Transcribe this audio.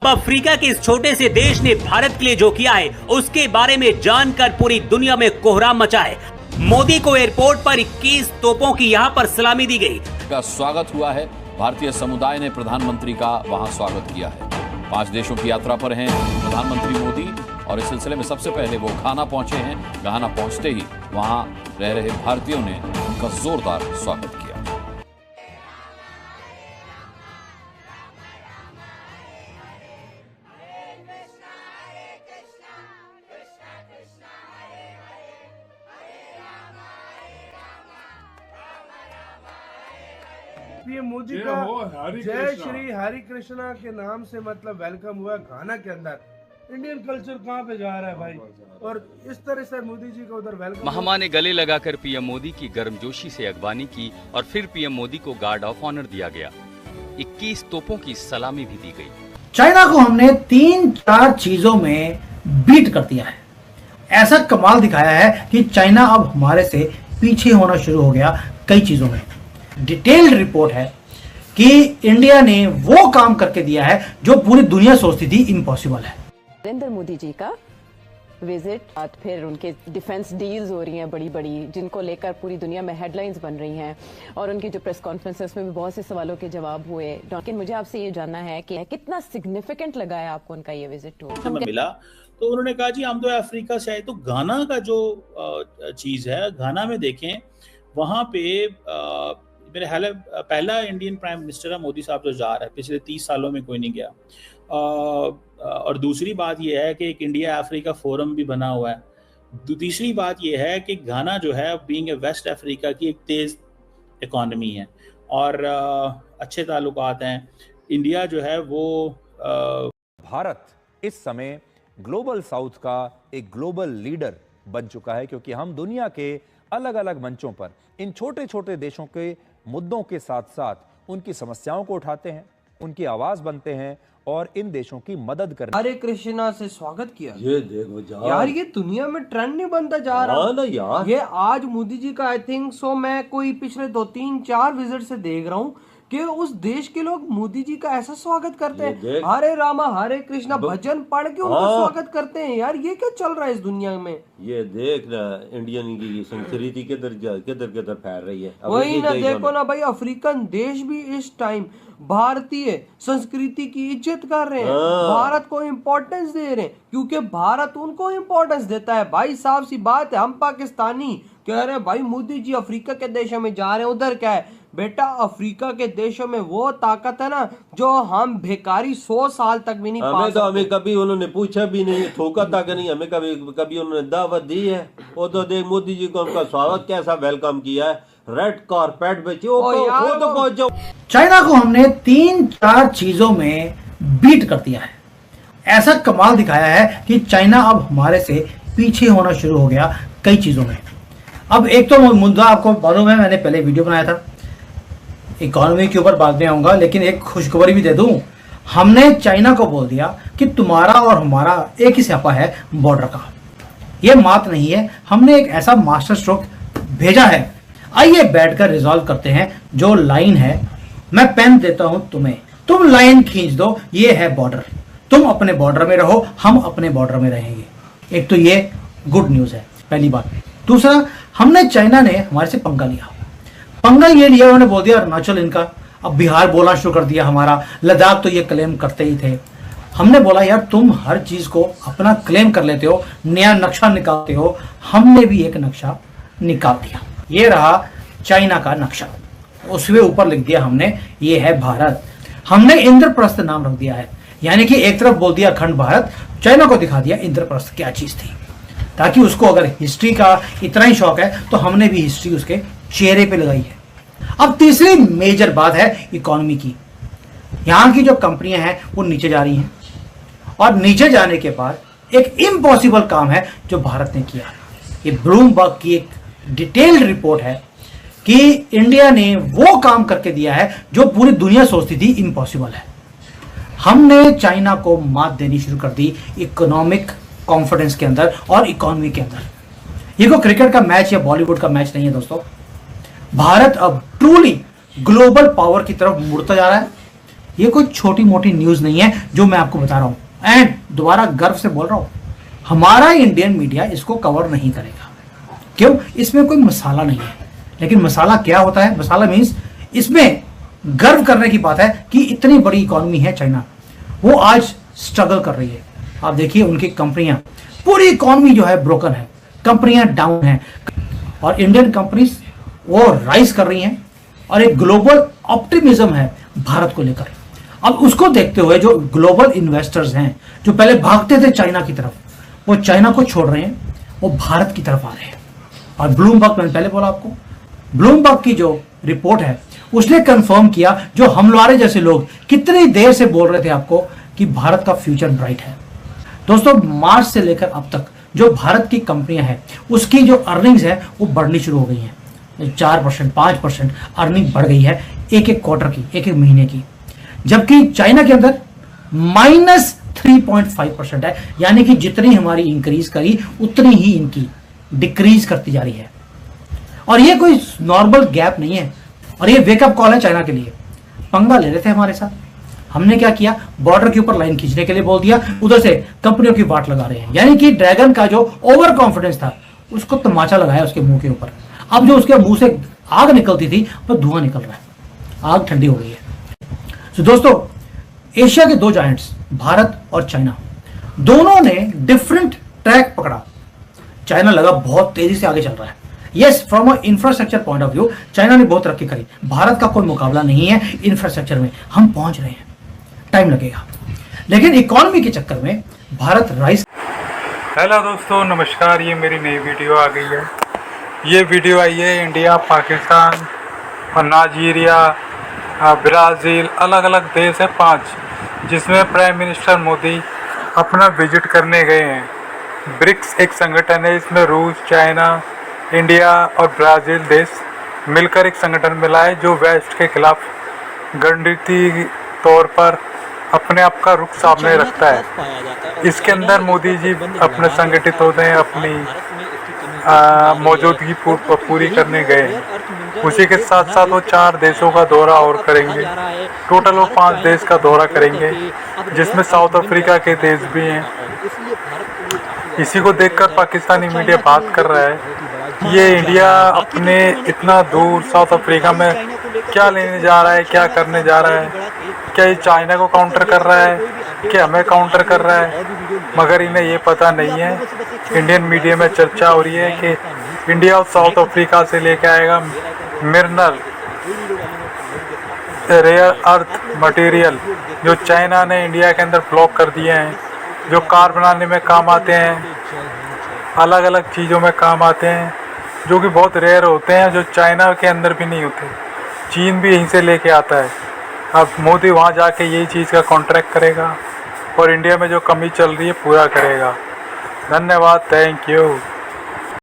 Africa के इस छोटे से देश ने भारत के लिए जो किया है उसके बारे में जानकर पूरी दुनिया में कोहराम मचा है। मोदी को एयरपोर्ट पर 21 तोपों की यहां पर सलामी दी गई। का स्वागत हुआ है। भारतीय समुदाय ने प्रधानमंत्री का वहां स्वागत किया है। 5 देशों की यात्रा पर हैं प्रधानमंत्री मोदी और इस सिलसिले में सबसे पहले वो घाना पहुंचे हैं। घाना पहुंचते ही वहां रह रहे भारतीयों ने उनका जोरदार स्वागत किया। पीएम मोदी का जय श्री हरि कृष्णा के नाम से मतलब वेलकम हुआ घाना के अंदर। इंडियन कल्चर कहाँ पे जा रहा है भाई, और इस तरह से मोदी जी को उधर वेलकम। महामा ने गले लगाकर पीएम मोदी की गर्मजोशी से अगवानी की और फिर पीएम मोदी को गार्ड ऑफ ऑनर दिया गया। 21 तोपों की सलामी भी दी गई। चाइना को हमने 3-4 चीजों में बीट कर दिया है। ऐसा कमाल दिखाया है कि चाइना अब हमारे से पीछे होना शुरू हो गया कई चीजों में। डिटेल्ड रिपोर्ट है कि इंडिया ने वो काम करके दिया है जो पूरी दुनिया सोचती थी इम्पॉसिबल है। नरेंद्र मोदी जी का विजिट, फिर उनके डिफेंस डील्स हो रही हैं बड़ी बड़ी, जिनको लेकर पूरी दुनिया में हेडलाइंस बन रही हैं, और उनकी जो प्रेस कॉन्फ्रेंसेस में भी बहुत से सवालों के जवाब हुए। लेकिन मुझे आपसे ये जानना है कि कितना सिग्निफिकेंट लगा है आपको उनका ये विजिट हुआ? मिला तो उन्होंने कहा जी हम तो अफ्रीका से आए, तो घाना का जो चीज है, घाना में देखें वहां पे मेरे ख्याल है पहला इंडियन प्राइम मिनिस्टर है मोदी साहब जो जा रहा है। पिछले 30 सालों में कोई नहीं गया। और दूसरी बात यह है कि एक इंडिया अफ्रीका फोरम भी बना हुआ है। तीसरी बात यह है कि घाना जो है बीइंग ए वेस्ट अफ्रीका की एक तेज इकॉनमी है और अच्छे ताल्लुकात हैं। इंडिया जो है वो भारत इस समय ग्लोबल साउथ का एक ग्लोबल लीडर बन चुका है, क्योंकि हम दुनिया के अलग अलग मंचों पर इन छोटे छोटे देशों के मुद्दों के साथ साथ उनकी समस्याओं को उठाते हैं, उनकी आवाज बनते हैं और इन देशों की मदद करते हैं। हरे कृष्णा से स्वागत किया। ये देखो यार ये दुनिया में ट्रेंड नहीं बनता जा रहा ना यार। ये आज मोदी जी का आई थिंक सो मैं कोई पिछले 2-3-4 विजिट से देख रहा हूँ कि उस देश के लोग मोदी जी का ऐसा स्वागत करते हैं। हरे रामा हरे कृष्णा भजन पढ़ के उनका स्वागत करते हैं। यार ये क्या चल रहा है इस दुनिया में? ये देख ना इंडियन की संस्कृति किधर फैल रही है। वही ना देखो ना भाई, अफ्रीकन देश भी इस टाइम भारतीय संस्कृति की इज्जत कर रहे हैं, भारत को इम्पोर्टेंस दे रहे हैं, क्योंकि भारत उनको इम्पोर्टेंस देता है। भाई साहब सी बात है, हम पाकिस्तानी कह रहे हैं भाई मोदी जी अफ्रीका के देशों में जा रहे हैं। उधर क्या है बेटा, अफ्रीका के देशों में वो ताकत है ना जो हम भिखारी 100 साल तक भी नहीं पा सकते। हमें कभी उन्होंने पूछा भी नहीं, ठोका तक नहीं, हमें कभी उन्होंने दावत दी है। वो तो देख मोदी जी को उनका स्वागत कैसा वेलकम किया है, रेड कारपेट पे तो चाइना को हमने 3-4 चीजों में बीट कर दिया है। ऐसा कमाल दिखाया है कि चाइना अब हमारे से पीछे होना शुरू हो गया कई चीजों में। अब एक तो मुद्दा आपको मालूम है, मैंने पहले वीडियो बनाया था इकोनॉमी के ऊपर, बाद में आऊंगा, लेकिन एक खुशखबरी भी दे दूं। हमने चाइना को बोल दिया कि तुम्हारा और हमारा एक ही स्यापा है बॉर्डर का। यह मात नहीं है, हमने एक ऐसा मास्टर स्ट्रोक भेजा है। आइए बैठकर रिजॉल्व करते हैं। जो लाइन है मैं पेन देता हूं तुम्हें, तुम लाइन खींच दो, ये है बॉर्डर। तुम अपने बॉर्डर में रहो, हम अपने बॉर्डर में रहेंगे। एक तो ये गुड न्यूज है पहली बात। दूसरा, हमने चाइना ने हमारे से पंगा लिया। पंगा ये लिया, उन्होंने बोल दिया अरुणाचल इनका, अब बिहार बोलना शुरू कर दिया हमारा, लद्दाख तो ये क्लेम करते ही थे। हमने बोला यार तुम हर चीज को अपना क्लेम कर लेते हो, नया नक्शा निकालते हो। हमने भी एक नक्शा निकाल दिया, ये रहा चाइना का नक्शा। उसके ऊपर लिख दिया हमने, ये है भारत। हमने इंद्रप्रस्थ नाम रख दिया है, यानी कि एक तरफ बोल दिया अखंड भारत, चाइना को दिखा दिया इंद्रप्रस्थ क्या चीज थी, ताकि उसको अगर हिस्ट्री का इतना ही शौक है तो हमने भी हिस्ट्री उसके चेहरे पे लगाई है। अब तीसरी मेजर बात है इकोनॉमी की। यहां की जो कंपनियां हैं वो नीचे जा रही हैं, और नीचे जाने के बाद एक इम्पॉसिबल काम है जो भारत ने किया। ये ब्लूमबर्ग की एक डिटेल्ड रिपोर्ट है कि इंडिया ने वो काम करके दिया है जो पूरी दुनिया सोचती थी इम्पॉसिबल है। हमने चाइना को मात देनी शुरू कर दी इकोनॉमिक कॉन्फिडेंस के अंदर और इकोनॉमी के अंदर। ये कोई क्रिकेट का मैच या बॉलीवुड का मैच नहीं है दोस्तों। भारत अब ट्रूली ग्लोबल पावर की तरफ मुड़ता जा रहा है। ये कोई छोटी मोटी न्यूज नहीं है जो मैं आपको बता रहा हूं। एंड दोबारा गर्व से बोल रहा हूं, हमारा इंडियन मीडिया इसको कवर नहीं करेगा। क्यों? इसमें कोई मसाला नहीं है। लेकिन मसाला क्या होता है? मसाला मीन्स इसमें गर्व करने की बात है कि इतनी बड़ी इकोनॉमी है चाइना, वो आज स्ट्रगल कर रही है। आप देखिए उनकी कंपनियां, पूरी इकोनॉमी जो है ब्रोकन है, कंपनियां डाउन हैं, और इंडियन कंपनीज वो राइज कर रही हैं, और एक ग्लोबल ऑप्टिमिज्म है भारत को लेकर। अब उसको देखते हुए जो ग्लोबल इन्वेस्टर्स हैं, जो पहले भागते थे चाइना की तरफ, वो चाइना को छोड़ रहे हैं, वो भारत की तरफ आ रहे हैं। और ब्लूमबर्ग, मैंने पहले बोला आपको, ब्लूमबर्ग की जो रिपोर्ट है उसने कंफर्म किया जो हमारे जैसे लोग कितनी देर से बोल रहे थे आपको कि भारत का फ्यूचर ब्राइट है। दोस्तों, मार्च से लेकर अब तक जो भारत की कंपनियां हैं उसकी जो अर्निंग्स है वो बढ़नी शुरू हो गई हैं। 4%, 5% अर्निंग बढ़ गई है एक एक क्वार्टर की, एक एक महीने की। जबकि चाइना के अंदर -3.5% है, यानी कि जितनी हमारी इंक्रीज करी उतनी ही इनकी डिक्रीज करती जा रही है। और ये कोई नॉर्मल गैप नहीं है, और ये वेकअप कॉल है चाइना के लिए। पंगा ले रहे थे हमारे साथ, हमने क्या किया, बॉर्डर के ऊपर लाइन खींचने के लिए बोल दिया, उधर से कंपनियों की वाट लगा रहे हैं। यानी कि ड्रैगन का जो ओवर कॉन्फिडेंस था उसको तमाचा लगाया उसके मुंह के ऊपर। अब जो उसके मुंह से आग निकलती थी वो धुआं निकल रहा है, आग ठंडी हो गई है। तो दोस्तों, एशिया के दो जायंट्स भारत और चाइना, दोनों ने डिफरेंट ट्रैक पकड़ा। चाइना लगा बहुत तेजी से आगे चल रहा है। Yes, from a infrastructure point of view China ने बहुत तरक्की करी। भारत का कोई मुकाबला नहीं है इंफ्रास्ट्रक्चर में, हम पहुंच रहे हैं, टाइम लगेगा। लेकिन इकोनॉमी के चक्कर में भारत राइज। हेलो दोस्तों, नमस्कार। ये मेरी नई वीडियो आ गई है। ये वीडियो आई है इंडिया, पाकिस्तान और नाइजीरिया, ब्राज़ील, अलग अलग देश है 5, जिसमें प्राइम मिनिस्टर मोदी अपना विजिट करने गए हैं। ब्रिक्स एक संगठन है, इसमें रूस, चाइना, इंडिया और ब्राज़ील देश मिलकर एक संगठन मिला है जो वेस्ट के खिलाफ रणनीति तौर पर अपने आप का रुख सामने रखता है। इसके अंदर मोदी जी अपने संगठित होते हैं, अपनी मौजूदगी पूरी करने गए हैं। उसी के साथ साथ वो 4 देशों का दौरा और करेंगे। टोटल वो 5 देश का दौरा करेंगे, जिसमें साउथ अफ्रीका के देश भी हैं। इसी को देखकर पाकिस्तानी मीडिया बात कर रहा है, ये इंडिया अपने इतना दूर साउथ अफ्रीका में क्या लेने जा रहा है, क्या करने जा रहा है, क्या ये चाइना को काउंटर कर रहा है, क्या हमें काउंटर कर रहा है। मगर इन्हें ये पता नहीं है। इंडियन मीडिया में चर्चा हो रही है कि इंडिया और साउथ अफ्रीका से लेके आएगा मिनरल रेयर अर्थ मटेरियल, जो चाइना ने इंडिया के अंदर ब्लॉक कर दिए हैं, जो कार बनाने में काम आते हैं, अलग अलग चीज़ों में काम आते हैं, जो कि बहुत रेयर होते हैं, जो चाइना के अंदर भी नहीं होते। चीन भी यहीं से लेके आता है। अब मोदी वहाँ जाके यही चीज़ का कॉन्ट्रैक्ट करेगा और इंडिया में जो कमी चल रही है पूरा करेगा। धन्यवाद, थैंक यू।